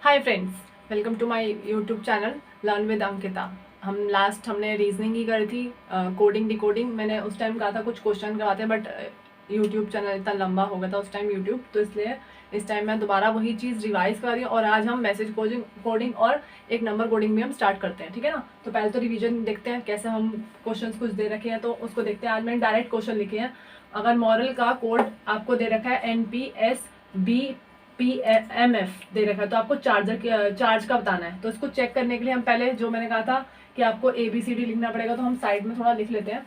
Hi friends, welcome to my YouTube channel learn with Ankita. हमने reasoning ही करी थी, coding decoding. मैंने उस टाइम कहा था कुछ क्वेश्चन करवाते हैं, बट यूट्यूब चैनल इतना लंबा हो गया था उस टाइम यूट्यूब, तो इसलिए इस टाइम मैं दोबारा वही चीज़ रिवाइज कर रही हूँ। और आज हम मैसेज कोडिंग और एक नंबर कोडिंग भी हम स्टार्ट करते हैं, ठीक है ना। तो पहले तो रिवीजन देखते हैं कैसे हम क्वेश्चन कुछ दे रखे हैं, तो उसको देखते हैं। आज मैंने डायरेक्ट क्वेश्चन लिखे हैं। अगर मॉरल का कोड आपको दे रखा है NPSBPMF दे रखा है, तो आपको चार्ज का बताना है। तो इसको चेक करने के लिए हम पहले जो मैंने कहा था कि आपको ABCD लिखना पड़ेगा, तो हम साइड में थोड़ा लिख लेते हैं।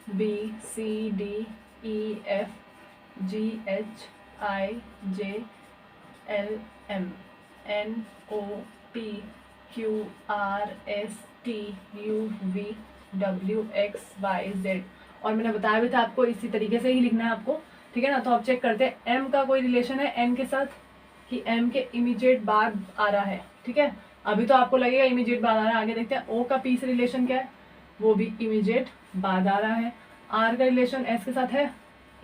ABCDEFGHIJLMNOPQRSTUVWXYZ। और मैंने बताया भी था आपको इसी तरीके से ही लिखना है आपको, ठीक है ना। तो अब चेक करते हैं M का कोई रिलेशन है N के साथ, कि M के इमीडिएट बाद आ रहा है, ठीक है। अभी तो आपको लगेगा इमीडिएट बाद आ रहा है। आगे देखते हैं O का P से रिलेशन क्या है, वो भी इमीडिएट बाद आ रहा है। R का रिलेशन S के साथ है,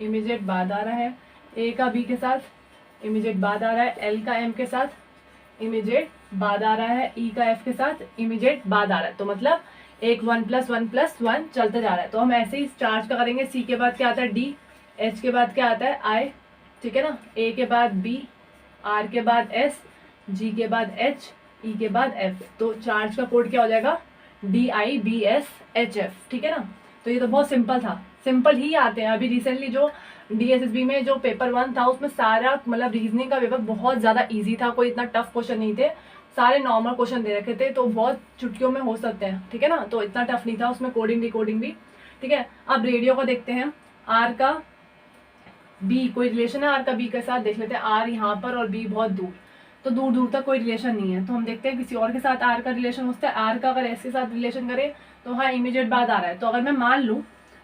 इमीडिएट बाद आ रहा है। A का B के साथ इमीडिएट बाद आ रहा है। L का M के साथ इमीडिएट बाद आ रहा है। E का F के साथ इमीडिएट बाद आ रहा है। तो मतलब एक 1+1+1 चलते जा रहा है। तो हम ऐसे ही चार्ज का करेंगे। C के बाद क्या आता है D, H के बाद क्या आता है I, ठीक है ना। A के बाद B, R के बाद S, G के बाद H, E के बाद F। तो चार्ज का कोड क्या हो जाएगा, DIBSHF, ठीक है ना। तो ये तो बहुत सिंपल था, सिंपल ही आते हैं। अभी रिसेंटली जो DSSB में जो पेपर 1 था, उसमें सारा मतलब रीजनिंग का पेपर बहुत ज़्यादा इजी था। कोई इतना टफ क्वेश्चन नहीं थे, सारे नॉर्मल क्वेश्चन दे रखे थे, तो बहुत चुटकियों में हो सकते हैं, ठीक है ना। तो इतना टफ नहीं था उसमें, कोडिंग डिकोडिंग भी, ठीक है। अब रेडियो को देखते हैं। आर का बी कोई रिलेशन है आर का बी के साथ, देख लेते हैं। आर यहाँ पर और बी बहुत दूर, तो दूर दूर तक कोई रिलेशन नहीं है। तो हम देखते हैं किसी और के साथ आर का रिलेशन हो सकता है। आर का अगर एस के साथ रिलेशन करे तो हाँ इमीडिएट बाद आ रहा है। तो अगर मैं मान लूँ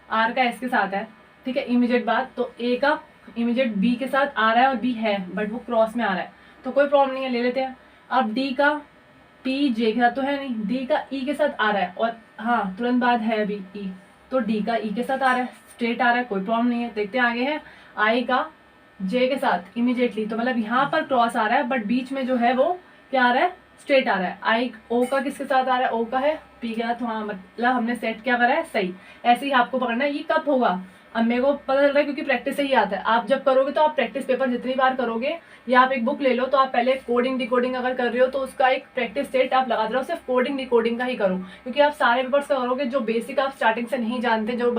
आर का एस के साथ है, ठीक है, इमीडिएट बाद, तो ए का इमीडिएट बी के साथ आ रहा है और बी है बट वो क्रॉस में आ रहा है, तो कोई प्रॉब्लम नहीं है, ले लेते हैं। अब डी का पी जे के साथ तो है नहीं, डी का ई के साथ आ रहा है और हाँ तुरंत बाद है अभी ई, तो डी का ई के साथ आ रहा है, स्ट्रेट आ रहा है, कोई प्रॉब्लम नहीं है। देखते हैं आगे है आई का जे के साथ इमीडिएटली, तो मतलब यहाँ पर क्रॉस आ रहा है बट बीच में जो है वो क्या आ रहा है, स्ट्रेट आ रहा है। आई ओ का किसके साथ आ रहा है, ओ का है पी के साथ, हाँ मतलब हमने सेट क्या करा है, सही। ऐसे ही आपको पकड़ना है। ये कब होगा, अब मेरे को पता चल रहा है क्योंकि प्रैक्टिस से ही आता है। आप जब करोगे तो आप प्रैक्टिस पेपर जितनी बार करोगे, या आप एक बुक ले लो, तो आप पहले कोडिंग डिकोडिंग अगर कर रहे हो तो उसका एक प्रैक्टिस सेट आप लगा रहे हो, सिर्फ कोडिंग डिकोडिंग का ही करो, क्योंकि आप सारे पेपर्स का करोगे जो बेसिक आप स्टार्टिंग से नहीं जानते। जो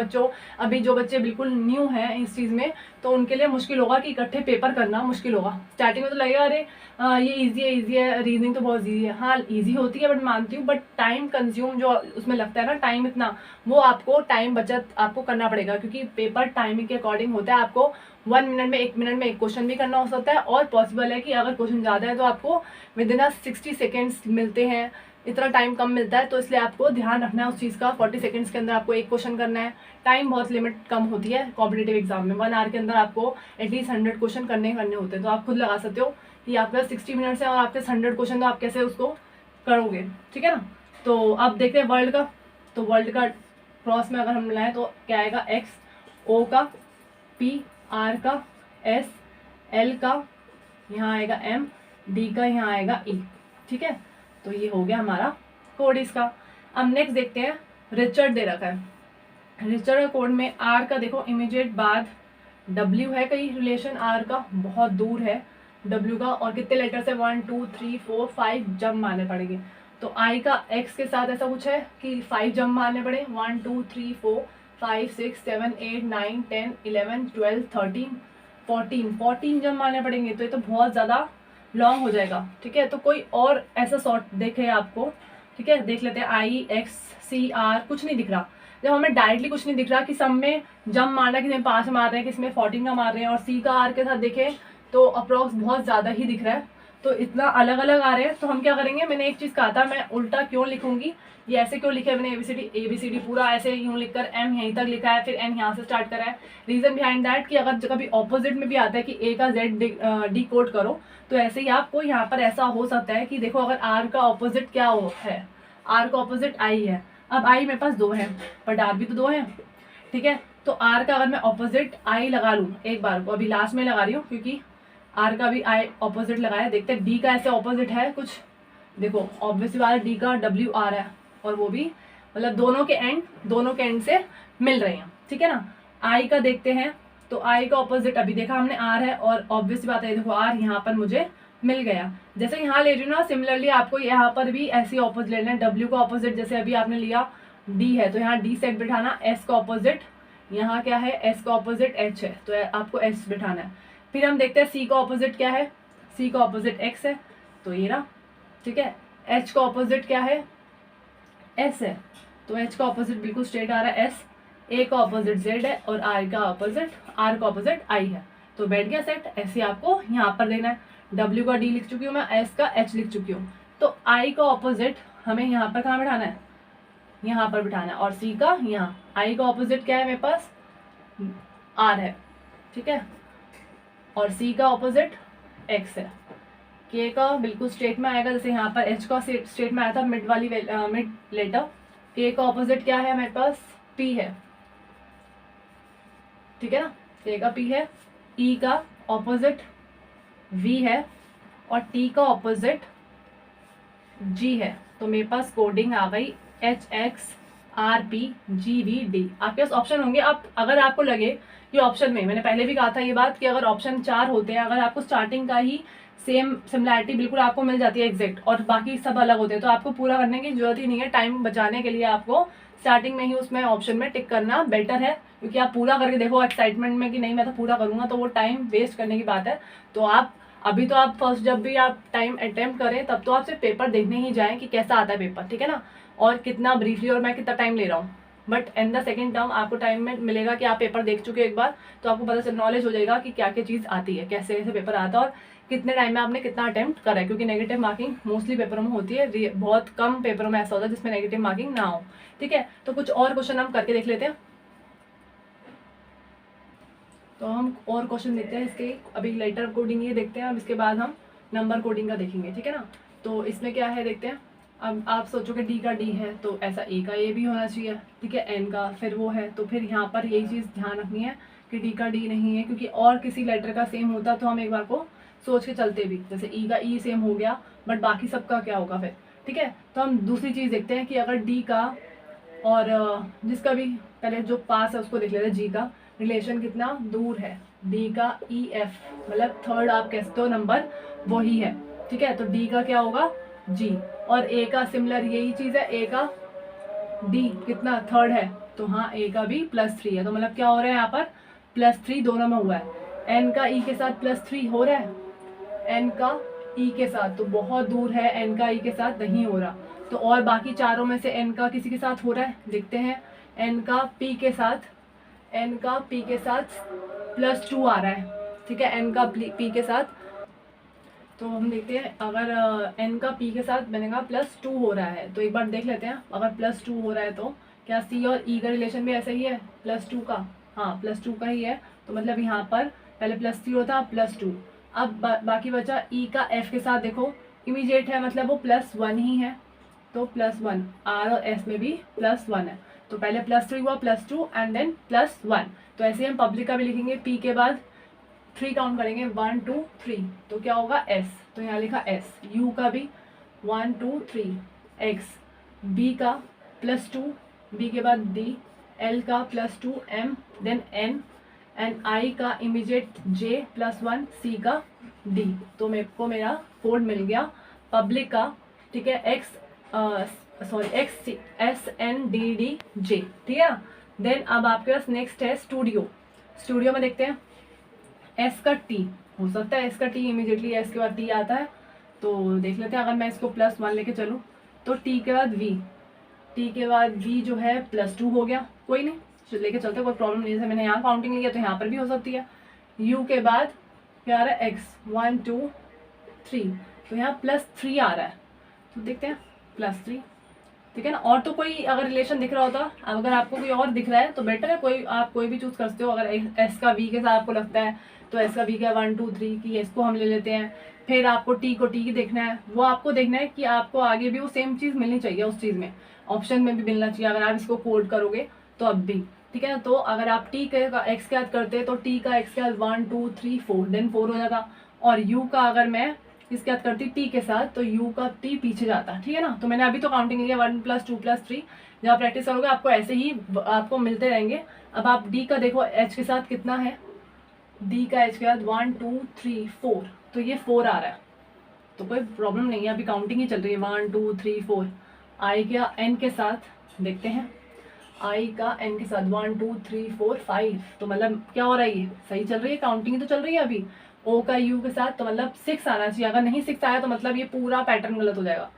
बच्चे बिल्कुल न्यू हैं इस चीज़ में, तो उनके लिए मुश्किल होगा कि इकट्ठे पेपर करना मुश्किल होगा। स्टार्टिंग में तो लगेगा अरे ये ईजी है, रीजनिंग तो बहुत ईजी है। हाँ ईजी होती है बट मानती हूँ, बट टाइम कंज्यूम जो उसमें लगता है ना, टाइम इतना, वो आपको टाइम बचत आपको करना पड़ेगा, क्योंकि पेपर टाइमिंग के अकॉर्डिंग होता है। आपको 1 मिनट में 1 मिनट में एक क्वेश्चन भी करना हो सकता है, और पॉसिबल है कि अगर क्वेश्चन ज़्यादा है तो आपको विदिन 60 सेकेंड्स मिलते हैं, इतना टाइम कम मिलता है। तो इसलिए आपको ध्यान रखना है उस चीज़ का। 40 सेकेंड्स के अंदर आपको एक क्वेश्चन करना है। टाइम बहुत लिमिट कम होती है कॉम्पिटेटिव एग्जाम में, 1 आवर के अंदर आपको एटलीस्ट 100 क्वेश्चन करने होते हैं। तो आप खुद लगा सकते हो कि आपके पास 60 मिनट्स है और आपके 100 क्वेश्चन, तो आप कैसे उसको करोगे, ठीक है ना। तो अब देखते हैं वर्ल्ड का। तो वर्ल्ड का क्रॉस में अगर हम लाएँ तो क्या आएगा, एक्स, ओ का पी, आर का एस, एल का यहाँ आएगा एम, डी का यहाँ आएगा ई, ठीक है। तो ये हो गया हमारा कोड इसका। अब नेक्स्ट देखते हैं, रिचर्ड दे रखा है। रिचर्ड का कोड में आर का देखो इमीडिएट बाद डब्ल्यू है, कहीं रिलेशन आर का बहुत दूर है डब्ल्यू का, और कितने लेटर्स है, 1 2 3 4 5 जंप मारने पड़ेंगे। तो आई का एक्स के साथ ऐसा कुछ है कि 5 जंप मारने पड़े, 1 2 3 4 5 6 7 8 9 10 11 12 13 14 जंप मारने पड़ेंगे। तो ये तो बहुत ज़्यादा लॉन्ग हो जाएगा, ठीक है। तो कोई और ऐसा सॉर्ट देखे आपको, ठीक है, देख लेते हैं। आई एक्स सी आर कुछ नहीं दिख रहा, जब हमें डायरेक्टली कुछ नहीं दिख रहा कि सब में जंप मारना है, किसी में 5 मार रहे हैं, किसी में 14 का मार रहे हैं, और सी का आर के साथ देखें तो अप्रॉक्स बहुत ज़्यादा ही दिख रहा है, तो इतना अलग अलग आ रहे हैं। तो हम क्या करेंगे, मैंने एक चीज़ कहा था, मैं उल्टा क्यों लिखूंगी, ये ऐसे क्यों लिखा है मैंने, एबीसीडी पूरा ऐसे यूँ लिखकर एम यहीं तक लिखा है, फिर एन यहाँ से स्टार्ट करा है। रीज़न बिहाइंड दैट कि अगर कभी ऑपोजिट में भी आता है कि ए का जेड डी कोड करो, तो ऐसे ही आपको यहाँ पर ऐसा हो सकता है कि देखो अगर आर का ऑपोजिट क्या है, आर का ऑपोजिट आई है। अब आई मेरे पास 2 है बट आर भी तो 2 है, ठीक है। तो आर का अगर मैं ऑपोजिट आई लगा लूँ एक बार को, अभी लास्ट में लगा रही हूँ क्योंकि आर का भी आई ऑपोजिट लगाया, देखते हैं डी का ऐसे ऑपोजिट है कुछ। देखो ऑब्वियस बात है डी का डब्ल्यू आर है, और वो भी मतलब दोनों के एंड से मिल रहे हैं, ठीक है ना। आई का देखते हैं, तो आई का ऑपोजिट अभी देखा हमने आर है, और ऑब्वियस बात है देखो आर यहाँ पर मुझे मिल गया। जैसे यहाँ ले रही हूँ ना, सिमिलरली आपको यहाँ पर भी ऐसी ऑपोजिट लेना है। डब्ल्यू का ऑपोजिट जैसे अभी आपने लिया डी है, तो यहाँ डी सेट बिठाना। एस का ऑपोजिट यहाँ क्या है, एस का ऑपोजिट एच है, तो आपको एस बिठाना है। फिर हम देखते हैं सी का ऑपोजिट क्या है, सी का ऑपोजिट एक्स है, तो ये रहा, ठीक है। एच का ऑपोजिट क्या है, एस है, तो एच का ऑपोजिट बिल्कुल स्ट्रेट आ रहा है एस। ए का ऑपोजिट जेड है, और आर का ऑपोजिट आई है, तो बैठ गया सेट। ऐसे आपको यहाँ पर देना है। डब्ल्यू का डी लिख चुकी हूँ मैं, एस का एच लिख चुकी हूँ, तो आई का ऑपोजिट हमें यहाँ पर कहाँ बिठाना है, यहाँ पर बिठाना है। और सी का यहाँ, आई का ऑपोजिट क्या है मेरे पास, आर है, ठीक है, और सी का ऑपोजिट एक्स है। के का बिल्कुल स्ट्रेट में आएगा, जैसे यहाँ पर एच का स्ट्रेट में आया था मिड लेटर। के का ऑपोजिट क्या है मेरे पास, पी है, ठीक है ना, के का पी है। ई का ऑपोजिट वी है, और टी का ऑपोजिट जी है, तो मेरे पास कोडिंग आ गई H X R P G V D. आपके पास ऑप्शन होंगे, आप अगर आपको लगे कि ऑप्शन में, मैंने पहले भी कहा था ये बात कि अगर ऑप्शन 4 होते हैं, अगर आपको स्टार्टिंग का ही सेम सिमिलैरिटी बिल्कुल आपको मिल जाती है एग्जैक्ट, और बाकी सब अलग होते हैं, तो आपको पूरा करने की जरूरत ही नहीं है। टाइम बचाने के लिए आपको स्टार्टिंग में ही उसमें ऑप्शन में टिक करना बेटर है, क्योंकि आप पूरा करके देखो एक्साइटमेंट में कि नहीं मैं तो पूरा करूंगा, तो वो टाइम वेस्ट करने की बात है। तो आप अभी तो आप फर्स्ट जब भी आप टाइम अटेम्प्ट करें, तब तो आप सिर्फ पेपर देखने ही जाएं कि कैसा आता है पेपर, ठीक है ना, और कितना ब्रीफली और मैं कितना टाइम ले रहा हूँ। But in the second term आपको टाइम में मिलेगा कि आप पेपर देख चुके एक बार, तो आपको पता चल नॉलेज हो जाएगा कि क्या क्या चीज़ आती है, कैसे कैसे पेपर आता है, और कितने टाइम में आपने कितना अटेम्प्ट करा है। क्योंकि नेगेटिव मार्किंग मोस्टली पेपरों में होती है, बहुत कम पेपरों में ऐसा होता है जिसमें नेगेटिव मार्किंग ना हो, ठीक है। तो कुछ और क्वेश्चन हम करके देख लेते हैं। तो हम और क्वेश्चन देखते हैं इसके, अभी लेटर कोडिंग ये देखते हैं, अब इसके बाद हम नंबर कोडिंग का देखेंगे, ठीक है ना। तो इसमें क्या है देखते हैं। अब आप सोचोगे डी का डी है, तो ऐसा ए का ए भी होना चाहिए, ठीक है, एन का फिर वो है, तो फिर यहाँ पर यही चीज़ ध्यान रखनी है कि डी का डी नहीं है, क्योंकि और किसी लेटर का सेम होता तो हम एक बार को सोच के चलते भी, जैसे ई का ई सेम हो गया, बट बाकी सबका क्या होगा फिर, ठीक है। तो हम दूसरी चीज़ देखते हैं कि अगर डी का और जिसका भी पहले जो पास है उसको देख लेते हैं, जी का रिलेशन कितना दूर है, डी का ई एफ मतलब थर्ड आप कह सकते हो नंबर वही है, ठीक है। तो डी का क्या होगा, जी, और ए का सिमिलर यही चीज़ है, ए का डी कितना थर्ड है, तो हाँ ए का भी +3 है, तो मतलब क्या हो रहा है यहाँ पर +3 दोनों में हुआ है। एन का ई के साथ +3 हो रहा है, एन का ई के साथ तो बहुत दूर है, एन का ई के साथ नहीं हो रहा। तो और बाकी चारों में से एन का किसी के साथ हो रहा है, देखते हैं। एन का पी के साथ +2 आ रहा है, ठीक है, एन का पी के साथ। तो हम देखते हैं अगर एन का पी के साथ बनेगा +2 हो रहा है, तो एक बार देख लेते हैं। अगर +2 हो रहा है तो क्या सी और ई का रिलेशन भी ऐसा ही है +2 का, हाँ +2 का ही है, तो मतलब यहाँ पर पहले +3 होता +2। अब बाकी बचा ई का एफ के साथ, देखो इमीडिएट है मतलब वो +1 ही है, तो +1 आर और एस में भी +1 है, तो पहले +3 हुआ +2 एंड देन +1। तो ऐसे हम पब्लिक का भी लिखेंगे, पी के बाद 3 काउंट करेंगे 1 2 3, तो क्या होगा एस, तो यहाँ लिखा एस। यू का भी 1 2 3 एक्स, बी का +2, बी के बाद डी, एल का +2 M then N, and I का इमीडिएट जे +1, सी का डी। तो मेरे को मेरा कोड मिल गया पब्लिक का, ठीक है, X X S N D D J, ठीक है ना। देन अब आपके पास नेक्स्ट है स्टूडियो में देखते हैं एस का टी, हो सकता है एस का टी इमीडिएटली एस के बाद टी आता है, तो देख लेते हैं। अगर मैं इसको +1 लेके चलूँ तो टी के बाद वी, टी के बाद वी जो है +2 हो गया, कोई नहीं लेके चलते, कोई प्रॉब्लम नहीं है। मैंने यहाँ काउंटिंग लिया तो यहाँ पर भी हो सकती है। यू के बाद क्या आ रहा है एक्स 1 2 3, तो यहाँ +3 आ रहा है, तो देखते हैं +3, ठीक है ना। और तो कोई अगर रिलेशन दिख रहा होता, अगर आपको कोई और दिख रहा है तो बेटर है, कोई आप कोई भी चूज कर सकते हो। अगर एस का वी के साथ आपको लगता है तो एस का वी का 1 2 3 की इसको हम ले लेते हैं। फिर आपको टी को टी की देखना है, वो आपको देखना है कि आपको आगे भी वो सेम चीज़ मिलनी चाहिए, उस चीज़ में ऑप्शन में भी मिलना चाहिए अगर आप इसको कोड करोगे तो अब भी, ठीक है। तो अगर आप टी का एक्स के साथ करते हैं तो टी का एक्स के साथ 1 2 3 4 देन 4 हो जाता, और यू का अगर मैं इसके साथ करती टी के साथ तो यू का टी पीछे जाता, ठीक है ना। तो मैंने अभी तो काउंटिंग लिया 1 + 2 + 3, जब आप प्रैक्टिस करोगे आपको ऐसे ही आपको मिलते रहेंगे। अब आप डी का देखो एच के साथ कितना है, डी का एच के साथ 1 2 3 4, तो ये 4 आ रहा है, तो कोई प्रॉब्लम नहीं है, अभी काउंटिंग ही चल रही है 1 2 3 4। आई का एन के साथ देखते हैं, आई का एन के साथ 1 2 3 4 5, तो मतलब क्या हो रहा है, ये सही चल रही है, काउंटिंग ही तो चल रही है अभी। ओ का यू के साथ तो मतलब 6 आना चाहिए, अगर नहीं 6 आया तो मतलब ये पूरा पैटर्न गलत हो जाएगा।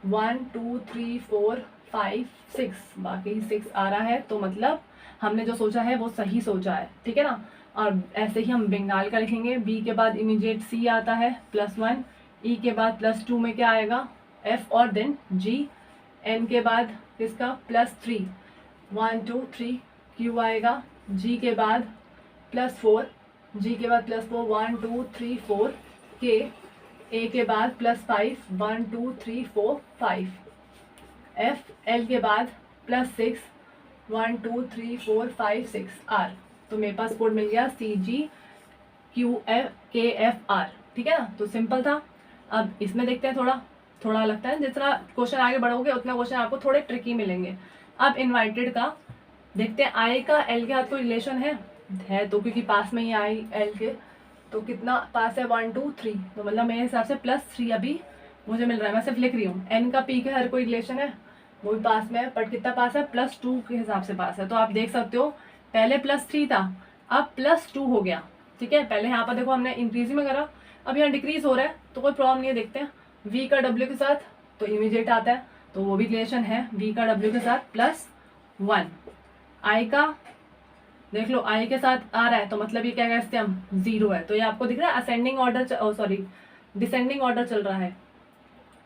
1 2 3 4 5 6, बाकी 6 आ रहा है, तो मतलब हमने जो सोचा है वो सही सोचा है, ठीक है ना। और ऐसे ही हम बंगाल का लिखेंगे। बी के बाद इमीडिएट सी आता है +1, ई के बाद +2 में क्या आएगा एफ और देन जी, एन के बाद किसका +3 1 2 3 क्यू आएगा, जी के बाद +4, जी के बाद +4 1 2 3 4 के, ए के बाद +5 1 2 3 4 5, एफ, एल के बाद +6 1 2 3 4 5 6 आर। तो मेरे पास कोड मिल गया CGQFKFR, ठीक है ना। तो सिंपल था। अब इसमें देखते हैं, थोड़ा लगता है जितना क्वेश्चन आगे बढ़ोगे उतना क्वेश्चन आपको थोड़े ट्रिकी मिलेंगे। अब इनवाइटेड का देखते हैं, आई का एल के साथ कोई रिलेशन है तो क्योंकि पास में ही आई एल के, तो कितना पास है 1 2 3, तो मतलब मेरे हिसाब से +3 अभी मुझे मिल रहा है, मैं सिर्फ लिख रही हूँ। एन का पी के हर कोई रिलेशन है, वो भी पास में है, बट कितना पास है +2 के हिसाब से पास है। तो आप देख सकते हो पहले +3 था, अब +2 हो गया, ठीक है। पहले यहाँ पर देखो हमने इंक्रीज में करा, अब यहाँ डिक्रीज हो रहा है, तो कोई प्रॉब्लम नहीं है। देखते हैं वी का डब्ल्यू के साथ तो इमीडिएट आता है, तो वो भी रिलेशन है वी का डब्ल्यू के साथ +1। आई का देख लो आई के साथ आ रहा है, तो मतलब ये क्या कह सकते हैं हम 0 है। तो ये आपको दिख रहा है ascending order, sorry descending order चल रहा है,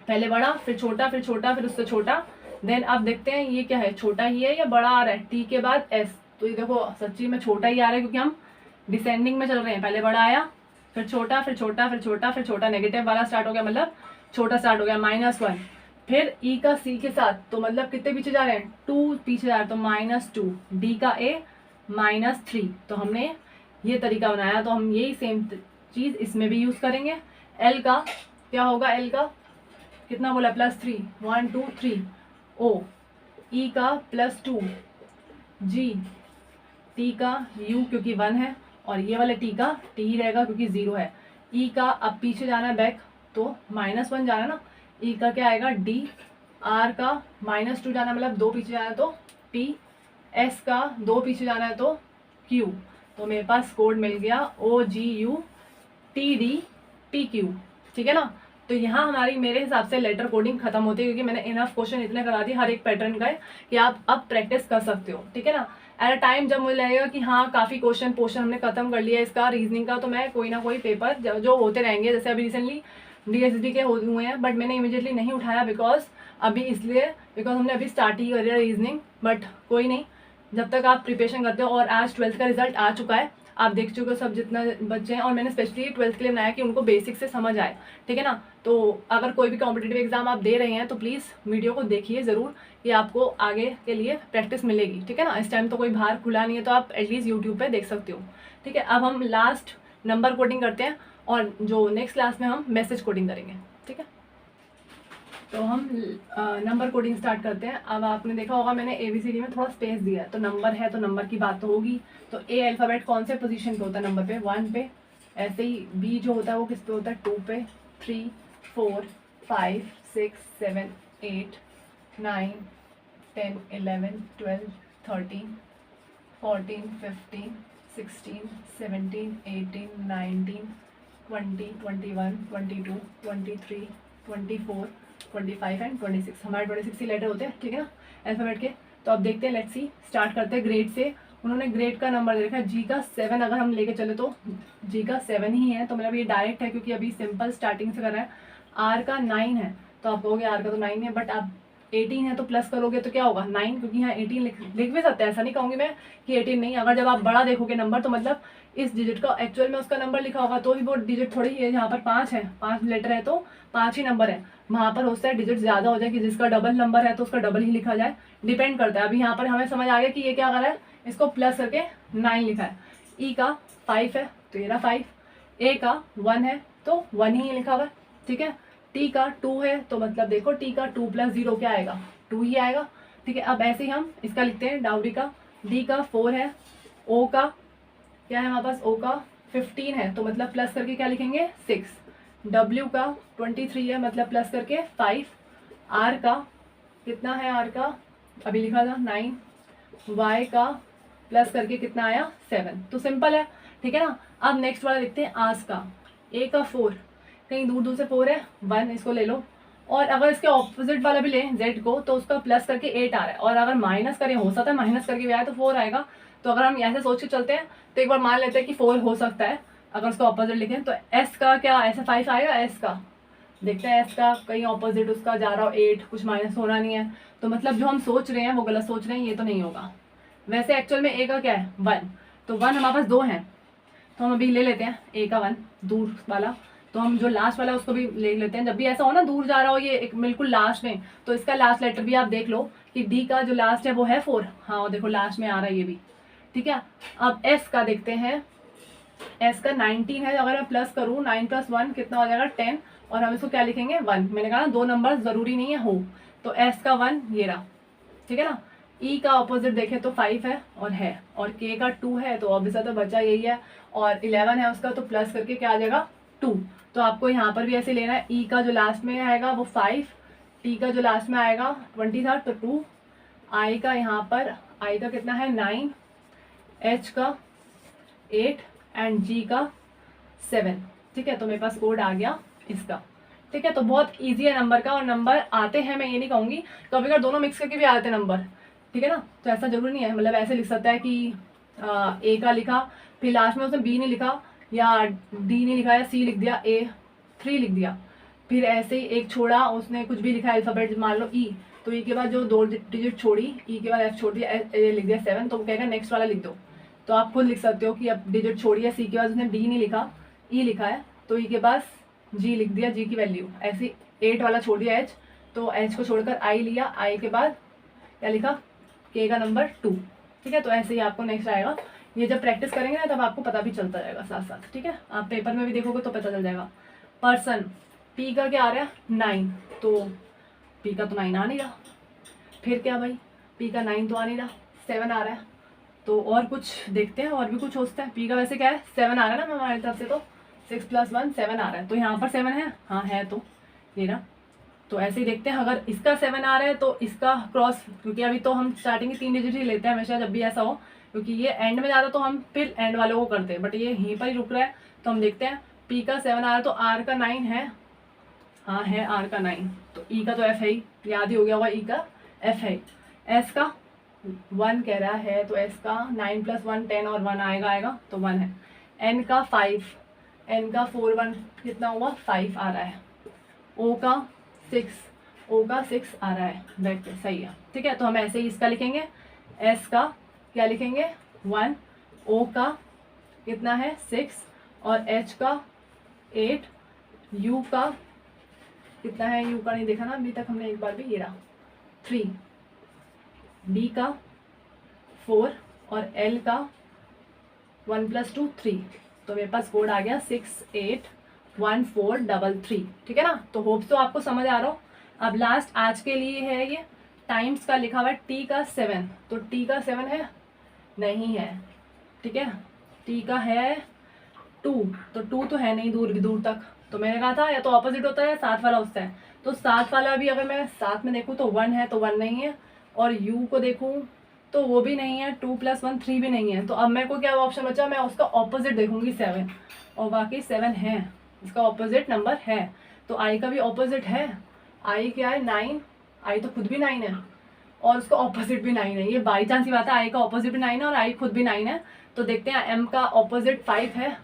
पहले बड़ा फिर छोटा फिर छोटा फिर उससे छोटा। देन अब देखते हैं ये क्या है, छोटा ही है या बड़ा आ रहा है, टी के बाद एस, तो ये देखो सच्ची में छोटा ही आ रहा है क्योंकि हम डिसेंडिंग में चल रहे हैं। पहले बड़ा आया फिर छोटा फिर छोटा फिर छोटा फिर छोटा, नेगेटिव वाला स्टार्ट हो गया, मतलब छोटा स्टार्ट हो गया -1। फिर ई का सी के साथ तो मतलब कितने पीछे जा रहे हैं 2 पीछे जा रहे हैं, तो -2। डी का ए -3, तो हमने ये तरीका बनाया, तो हम यही सेम चीज़ इसमें भी यूज़ करेंगे। एल का क्या होगा, एल का कितना बोला +3 1 2 3, ओ ई का +2, जी टी का यू क्योंकि 1 है, और ये वाले टी का टी ही रहेगा क्योंकि 0 है। ई का अब पीछे जाना है बैक, तो -1 जाना ना, ई का क्या आएगा डी, आर का -2 जाना मतलब 2 पीछे जाना है तो पी, एस का 2 पीछे जाना है तो क्यू। तो मेरे पास कोड मिल गया OGUTDPQ, ठीक है ना। तो यहाँ हमारी मेरे हिसाब से लेटर कोडिंग खत्म होती है, क्योंकि मैंने इनफ क्वेश्चन इतने करा दिए हर एक पैटर्न का कि आप अब प्रैक्टिस कर सकते हो, ठीक है ना। एट अ टाइम जब मुझे लगेगा कि हाँ काफ़ी क्वेश्चन पोर्शन हमने खत्म कर लिया इसका रीजनिंग का, तो मैं कोई ना कोई पेपर जो होते रहेंगे, जैसे अभी रिसेंटली DSSB के हुए हैं, बट मैंने इमीडिएटली नहीं उठाया बिकॉज हमने अभी स्टार्ट ही करी है रीजनिंग। बट कोई नहीं, जब तक आप प्रिपरेशन करते हो, और आज 12th का रिजल्ट आ चुका है, आप देख चुके हो सब जितना बच्चे हैं, और मैंने स्पेशली 12th के लिए बनाया कि उनको बेसिक से समझ आए, ठीक है ना। तो अगर कोई भी कॉम्पिटिटिव एग्जाम आप दे रहे हैं तो प्लीज़ वीडियो को देखिए ज़रूर, कि आपको आगे के लिए प्रैक्टिस मिलेगी, ठीक है ना। इस टाइम तो कोई बाहर खुला नहीं है, तो आप एटलीस्ट यूट्यूब पे देख सकते हो, ठीक है। अब हम लास्ट नंबर कोडिंग करते हैं, और जो नेक्स्ट क्लास में हम मैसेज कोडिंग करेंगे, ठीक है। तो हम नंबर कोडिंग स्टार्ट करते हैं। अब आपने देखा होगा मैंने ABCD में थोड़ा स्पेस दिया है, तो नंबर है तो नंबर की बात तो होगी। तो A अल्फ़ाबेट कौन से पोजीशन पे होता है, नंबर पे 1 पे। ऐसे ही B जो होता है वो किस पे होता है, 2 पे, 3 4 5 6 7 8 9 10 11 12 13 14 15 16 17 18 19 20 21 22 23 24 25 एंड 26, हमारे 26 ही लेटर होते हैं, ठीक है ना, अल्फ़ाबेट के। तो अब देखते हैं, लेट्स सी, स्टार्ट करते हैं ग्रेड से। उन्होंने ग्रेड का नंबर दे रखा है G का 7, अगर हम लेके चले तो G का 7 ही है, तो मतलब ये डायरेक्ट है क्योंकि अभी सिंपल स्टार्टिंग से कर रहा है। R का 9 है, तो आप कहोगे R का तो 9 है, बट आप 18 है तो प्लस करोगे तो क्या होगा 9, क्योंकि यहाँ 18 लिख भी सकते हैं, ऐसा नहीं कहूँगी मैं कि 18 नहीं। अगर जब आप बड़ा देखोगे नंबर, तो मतलब इस डिजिट का एक्चुअल में उसका नंबर लिखा होगा, तो ही वो डिजिट थोड़ी है। यहाँ पर 5 है, 5 लेटर है तो 5 ही नंबर है। वहाँ पर हो सकता है डिजिट ज़्यादा हो जाए, कि जिसका डबल नंबर है तो उसका डबल ही लिखा जाए, डिपेंड करता है। अभी यहाँ पर हमें समझ आ गया कि ये क्या कर रहा है, इसको प्लस करके 9 लिखा है। ई का 5 है तो ये रहा 5, ए का 1 है तो 1 ही लिखा हुआ है, ठीक है। टी का 2 है तो मतलब देखो टी का 2 + 0 क्या आएगा, 2 ही आएगा, ठीक है। अब ऐसे ही हम इसका लिखते हैं डाउरी का, डी का 4 है, ओ का क्या है हमारे पास, ओ का 15 है तो मतलब प्लस करके क्या लिखेंगे 6, डब्ल्यू का 23 है मतलब प्लस करके 5, आर का कितना है, आर का अभी लिखा था 9, वाई का प्लस करके कितना आया 7। तो सिंपल है, ठीक है ना। अब नेक्स्ट वाला लिखते हैं आस का, ए का 4, कहीं दूर दूर से 4 है 1, इसको ले लो। और अगर इसके ऑपोजिट वाला भी लें जेड को तो उसका प्लस करके 8 आ रहा है, और अगर माइनस करें हो सकता है माइनस करके भी आए तो 4 आएगा। तो अगर हम ऐसे सोच के चलते हैं तो एक बार मान लेते हैं कि 4 हो सकता है अगर उसका ऑपोजिट लिखें। तो एस का क्या ऐसे 5 आएगा, एस का देखते हैं, एस का कहीं ऑपोजिट उसका जा रहा हो 8, कुछ माइनस होना नहीं है, तो मतलब जो हम सोच रहे हैं वो गलत सोच रहे हैं, ये तो नहीं होगा। वैसे एक्चुअल में ए का क्या है 1, तो 1 हमारे पास 2 हैं तो हम अभी ले लेते हैं ए का 1 दूर वाला, तो हम जो लास्ट वाला है उसको भी ले लेते हैं। जब भी ऐसा हो ना दूर जा रहा हो ये एक बिल्कुल लास्ट में, तो इसका लास्ट लेटर भी आप देख लो कि डी का जो लास्ट है वो है 4, हाँ देखो लास्ट में आ रहा है ये भी, ठीक है। अब एस का देखते हैं, एस का 19 है, अगर मैं प्लस करूँ 9 + 1 कितना हो जाएगा 10, और हम इसको क्या लिखेंगे 1, मैंने कहा ना 2 नंबर जरूरी नहीं है हो, तो एस का 1 ये रहा, ठीक है ना। ई का ऑपोजिट देखें तो 5 है, और के का 2 है तो ऑब्वियसली तो बचा यही है, और 11 है उसका तो प्लस करके क्या आ जाएगा 2। तो आपको यहाँ पर भी ऐसे लेना है, ई का जो लास्ट में आएगा वो 5, टी का जो लास्ट में आएगा 20 था तो 2, आई का यहाँ पर आई का कितना है 9, एच का 8 एंड जी का 7, ठीक है। तो मेरे पास कोड आ गया इसका, ठीक है। तो बहुत इजी है नंबर का, और नंबर आते हैं मैं ये नहीं कहूँगी, कभी अगर दोनों मिक्स करके भी आते हैं नंबर, ठीक है ना। तो ऐसा जरूरी नहीं है, मतलब ऐसे लिख सकता है कि ए का लिखा फिर लास्ट में उसने बी नहीं लिखा या डी नहीं लिखा या सी लिख दिया, ए 3 लिख दिया, फिर ऐसे ही एक छोड़ा उसने कुछ भी लिखा अल्फाबेट मान लो ई, तो ई के बाद जो 2 डिजिट छोड़ी, ई के बाद एफ छोड़ दिया, ए लिख दिया 7, तो वो कहेगा नेक्स्ट वाला लिख दो। तो आप खुद लिख सकते हो कि अब डिजिट छोड़ी है, सी के बाद उसने डी नहीं लिखा ई लिखा है तो ई के पास जी लिख दिया, जी की वैल्यू ऐसी 8 वाला छोड़ दिया एच, तो एच को छोड़कर आई लिया, आई के बाद क्या लिखा के का नंबर 2, ठीक है। तो ऐसे ही आपको नेक्स्ट आएगा, ये जब प्रैक्टिस करेंगे ना तब आपको पता भी चलता जाएगा साथ साथ, ठीक है। आप पेपर में भी देखोगे तो पता चल जाएगा। पर्सन पी का क्या आ रहा है 9, तो पी का तो 9 आ नहीं रहा, फिर क्या भाई पी का 9 तो आ नहीं रहा, 7 आ रहा है, तो और कुछ देखते हैं और भी कुछ सोचते हैं। पी का वैसे क्या है 7 आ रहा है ना हमारी तरफ से, तो 6 + 1 7 आ रहा है, तो यहाँ पर 7 है, हाँ है तो ये ना। तो ऐसे ही देखते हैं, अगर इसका 7 आ रहा है तो इसका क्रॉस, क्योंकि अभी तो हम स्टार्टिंग की 3 डिजिट ही लेते हैं हमेशा जब भी ऐसा हो, क्योंकि ये एंड में ज़्यादा तो हम फिर एंड वालों को करते हैं, बट ये यहीं पर ही रुक रहा है। तो हम देखते हैं पी का 7 आ रहा है तो आर का 9 है, हाँ है आर का 9, तो ई का तो एफ है ही, याद ही हो गया होगा ई का एफ है। एस का 1 कह रहा है तो एस का 9 + 1 10 और 1 आएगा तो 1 है। एन का 5, एन का 4 1 कितना हुआ 5 आ रहा है। ओ का 6, ओ का 6 आ रहा है, बैक पे सही है, ठीक है। तो हम ऐसे ही इसका लिखेंगे, एस का क्या लिखेंगे 1, ओ का कितना है 6 और एच का 8, यू का कितना है, यू का नहीं देखा ना अभी तक हमने एक बार भी, ये रहा 3, डी का 4 और एल का 1 + 2 3, तो मेरे पास कोड आ गया 681433, ठीक है ना। तो होप्स तो आपको समझ आ रहा हो। अब लास्ट आज के लिए है ये टाइम्स का लिखा हुआ है टी का 7, तो टी का 7 है नहीं है, ठीक है। टी का है 2, तो 2 तो है नहीं दूर दूर तक, तो मैंने कहा था या तो ऑपोजिट होता है या साथ वाला उससे है, तो साथ वाला भी अगर मैं साथ में देखूँ तो 1 है तो 1 नहीं है, और यू को देखूँ तो वो भी नहीं है, 2 + 1 3 भी नहीं है, तो अब मेरे को क्या ऑप्शन बचा, मैं उसका ऑपोजिट देखूंगी 7, और बाकी 7 है, इसका ऑपोजिट नंबर है। तो आई का भी ऑपोजिट है, आई क्या है 9, आई तो खुद भी 9 है और उसका ऑपोजिट भी 9 है, ये बाई चांस की बात है, आई का ऑपोजिट भी 9 है और आई खुद भी 9 है। तो देखते हैं एम का ऑपोजिट 5 है,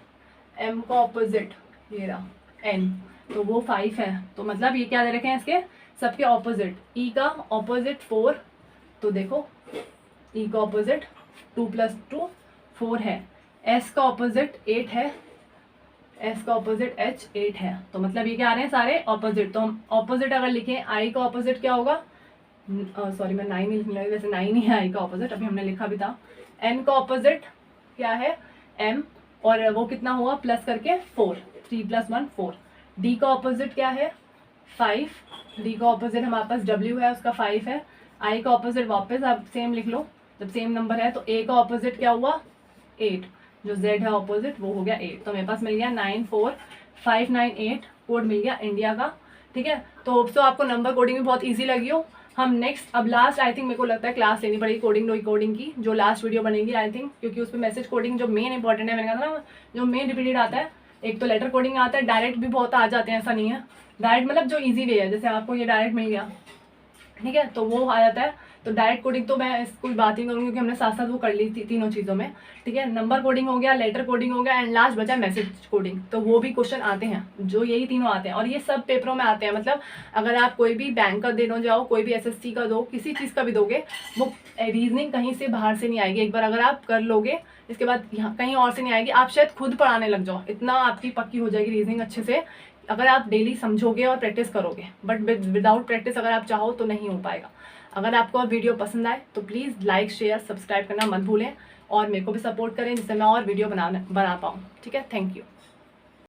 एम का ऑपोजिट ये रहा एन, तो वो 5 है, तो मतलब ये क्या दे रखे हैं इसके सबके ऑपोजिट। ई का ऑपोजिट 4, तो देखो ई का ऑपोजिट 2 + 2 4 है। एस का ऑपोजिट 8 है, एस का ऑपोजिट एच 8 है, तो मतलब ये क्या आ रहे हैं सारे ऑपोजिट। तो हम ऑपोजिट अगर लिखें आई का ऑपोजिट क्या होगा, सॉरी मैं 9 ही लिखने लगी, वैसे 9 ही है आई का ऑपोजिट, अभी हमने लिखा भी था। एन का ऑपोजिट क्या है एम, और वो कितना हुआ प्लस करके 4, 3 + 1 4। डी का ऑपोजिट क्या है 5, डी का ऑपोजिट हमारे पास डब्ल्यू है उसका 5 है। आई का ऑपोजिट वापस आप सेम लिख लो, जब सेम नंबर है तो ए का ऑपोजिट क्या हुआ 8, जो जेड है ऑपोजिट वो हो गया 8। तो मेरे पास मिल गया 94598, कोड मिल गया इंडिया का। ठीक है, तो होप सो आपको नंबर कोडिंग भी बहुत ईजी लगी हो। हम नेक्स्ट अब लास्ट आई थिंक मेरे को लगता है क्लास लेनी पड़ेगी कोडिंग कोडिंग की, जो लास्ट वीडियो बनेगी आई थिंक, क्योंकि उसमें मैसेज कोडिंग जो मेन इंपॉर्टेंट है, मैंने कहा था ना जो मेन रिपीटेड आता है। एक तो लेटर कोडिंग आता है, डायरेक्ट भी बहुत आ जाते हैं, ऐसा नहीं है। डायरेक्ट मतलब जो ईजी वे है, जैसे आपको ये डायरेक्ट मिल गया, ठीक है, तो वो आ जाता है। तो डायरेक्ट कोडिंग तो मैं कोई बात ही करूँगी क्योंकि हमने साथ साथ वो कर ली थी तीनों चीज़ों में। ठीक है, नंबर कोडिंग हो गया, लेटर कोडिंग हो गया, एंड लास्ट बचा मैसेज कोडिंग। तो वो भी क्वेश्चन आते हैं, जो यही तीनों आते हैं और ये सब पेपरों में आते हैं। मतलब अगर आप कोई भी बैंक का देने जाओ, कोई भी एसएससी का दो, किसी चीज़ का भी दोगे, वो रीजनिंग कहीं से बाहर से नहीं आएगी। एक बार अगर आप कर लोगे, इसके बाद यहाँ कहीं और से नहीं आएगी। आप शायद खुद पढ़ाने लग जाओ, इतना आपकी पक्की हो जाएगी रीजनिंग अच्छे से, अगर आप डेली समझोगे और प्रैक्टिस करोगे। बट विदाउट प्रैक्टिस अगर आप चाहो तो नहीं हो पाएगा। अगर आपको वीडियो पसंद आए तो प्लीज़ लाइक शेयर सब्सक्राइब करना मत भूलें, और मेरे को भी सपोर्ट करें जिससे मैं और वीडियो बना पाऊँ। ठीक है, थैंक यू।